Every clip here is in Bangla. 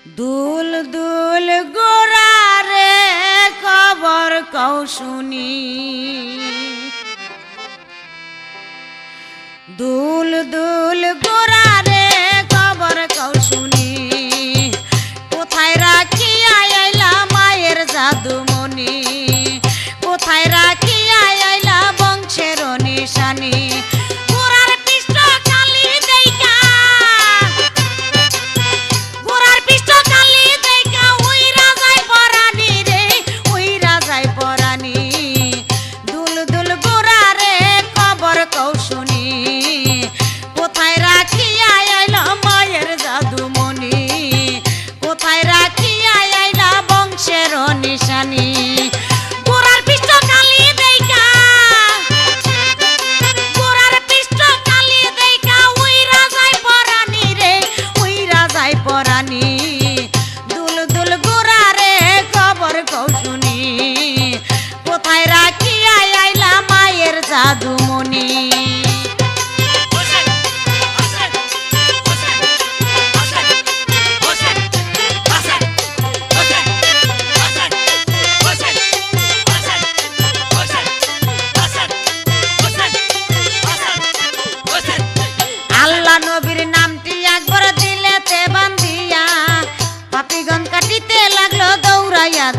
দুল দুল গোরা রে খবর কও শুনি, দুল দুল গোরা রে খবর কও শুনি, কোথায় রাখিয়া আইলা মায়ের জাদুমণি, কোথায় রাখিয়া আইলা বংশের নিশানি।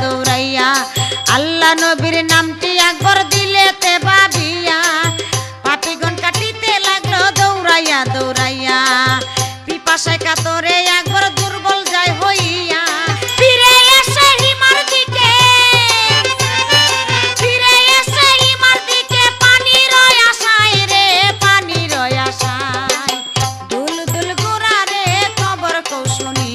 দৌড়াইয়া আল্লাহ নবীর নামটি একবার দিলেতে ভাবিয়া পাপিগণ কাটিতে লাগলো দৌড়াইয়া দৌড়াইয়া, পিপাসায় কাতরে একবার দুর্বল যায় হইয়া ফিরে এসে হিমার দিকে, ফিরে এসে হিমার দিকে পানির আশায় রে পানির আশায়। দুল দুল গোরা রে খবর কও শুনি,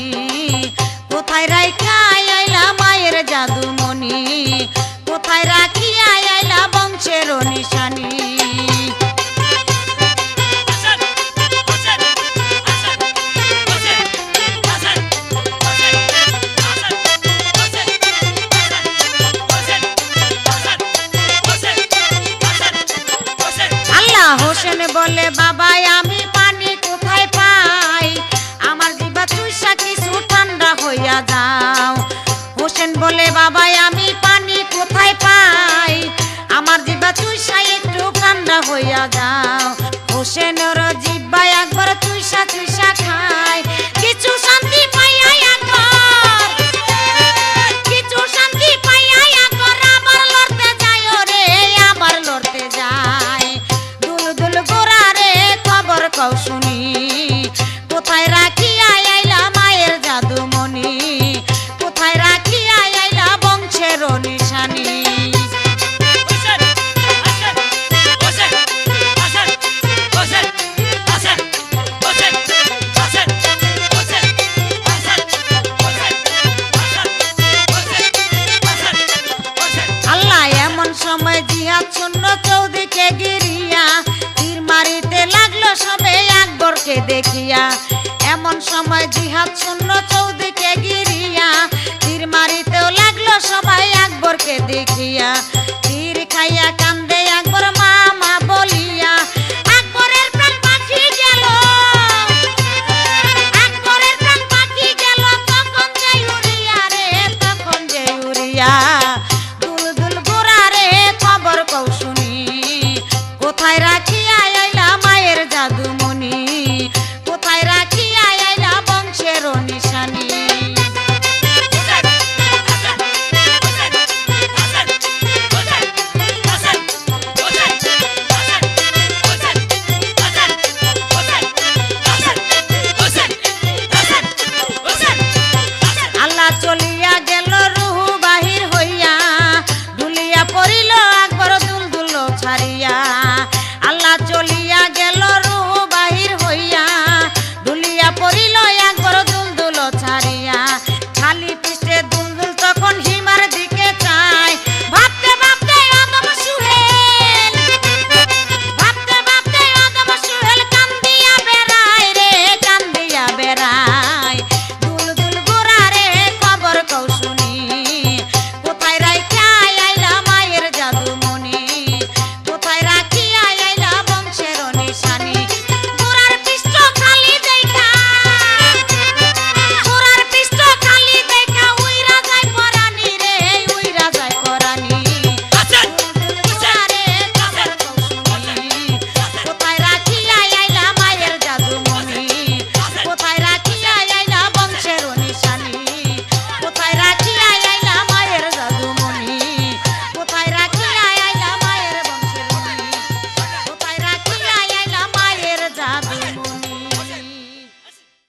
কোথায় রাইখা আইলা মায়ের জাদুমণি, কোথায় রাখিয়া আইলা বংশের নিশানি। আল্লাহ হোসেন বলে বাবা আমি পানি কোথায় পাই, আমার জিহ্বা চুইসা কিছু ঠান্ডা হইয়া যাও। হোসেন বলে বাবা আমি পানি কোথায় পাই, আমার জিহ্বা চুইসা একটু ঠান্ডা হইয়া যাও। হোসেনের জিহ্বা একবার চুইসা চুইসা খায়, কিছু শান্তি পাইয়া একবার, কিছু শান্তি পাইয়া একবার আবার লড়তে যায় রে আবার লড়তে যায়। দুল দুল গোরা রে খবর কও শুনি, কোথায় রাখিয়া আইলা মায়ের জাদুমণি, কোথায় রাখিয়া আইলা বংশের নিশানি। আল্লাহ এমন সময় জিহাদ শূন্য চৌদিকে গিরিয়া তীর মারিতে লাগলো সবে আকবরকে দেখিয়া, এমন সময় জিহাদ শূন্য চৌদিকে গিরিয়া তীর মারিতেও লাগলো সবাই আকবরকে দেখিয়া।